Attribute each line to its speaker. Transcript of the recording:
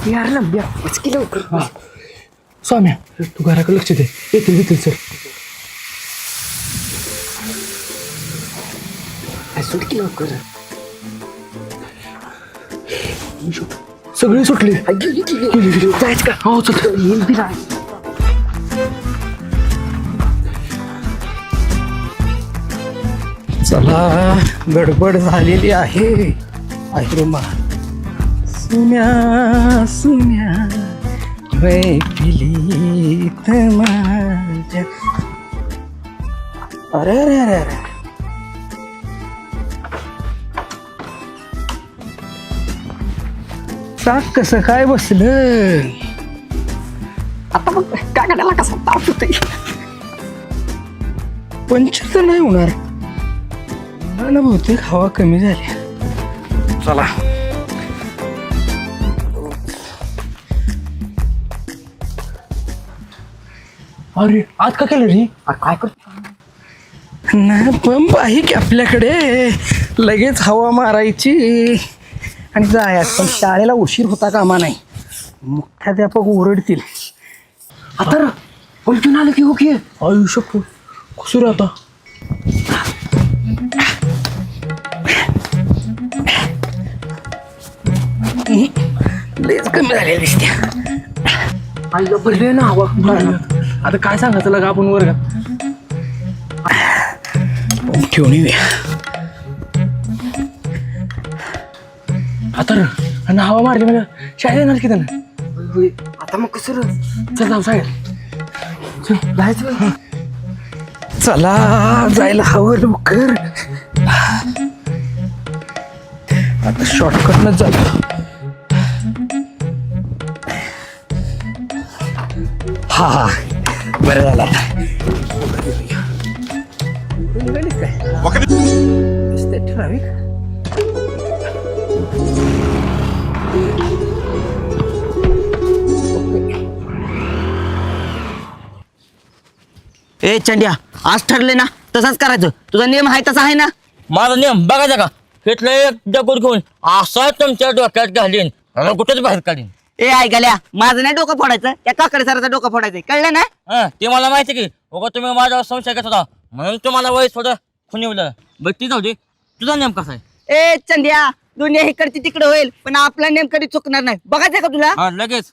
Speaker 1: यार लंब्या की लवकर
Speaker 2: स्वाम्या तू घराकडे लक्ष दे. येतील सर.
Speaker 1: सुट की लवकर
Speaker 2: सगळी सुटली.
Speaker 1: जायचं का
Speaker 2: हो चल.
Speaker 1: येईल बी नाही.
Speaker 2: चला गडबड झालेली आहे. मा सुम्या सुम्या मैफिलीत माझ्या. अरे अरे अरे अरे चाक कसं काय बसलं.
Speaker 1: आता मग काय करायला कसा ताप होतोय.
Speaker 2: पंचर तर नाही होणार. मला बहुतेक हवा कमी झाली. चला अरे आज का केलं रे.
Speaker 1: काय करतो
Speaker 2: नाही पंप आहे की आपल्याकडे. लगेच हवा मारायची आणि जायचं. पण शाळेला उशीर होता कामा नाही. मुख्याध्यापक ओरडतील.
Speaker 1: आता पलटून आलं की ओके
Speaker 2: आयुष्य कसं आता. लयच कमी झालेली दिसते.
Speaker 1: आई पडले ना हवा
Speaker 2: आता काय सांगायचं लगा आपण वर्गात. ठेवून येऊया आता. आणि हवा मारली म्हणजे शाळेत येणार की त्यानं.
Speaker 1: आता मग कसं
Speaker 2: चल जाऊ साहेब.
Speaker 1: जायचं
Speaker 2: चला जायला हवं लवकर. आता शॉर्टकटनच जातो. हा बरं झालं. ठराविक
Speaker 3: ए चंड्या आज ठरले ना तसाच करायचं. तुझा नियम आहे तसा आहे ना.
Speaker 4: माझा नियम बघायचा का. घेतलं एक दगड घेऊन असा तुमच्या डोक्यात घालीन आणि कुठेच बाहेर काढीन.
Speaker 3: ए ऐकाल्या माझं नाही डोकं फोडायचं. त्या काकडे सराचं डोकं फोडायचं कळलं ना.
Speaker 4: हा ते मला माहिती की बघा तुम्ही माझ्यावर संशय घेत होता म्हणून तुम्हाला वय थोडं खुनिवलं. बघ ती जाऊ दे. तुझा नियम कसा आहे.
Speaker 3: ए चंड्या दुनिया इकडची तिकडे होईल पण आपला नेम कधी चुकणार नाही. बघायचं का तुला.
Speaker 4: हा लगेच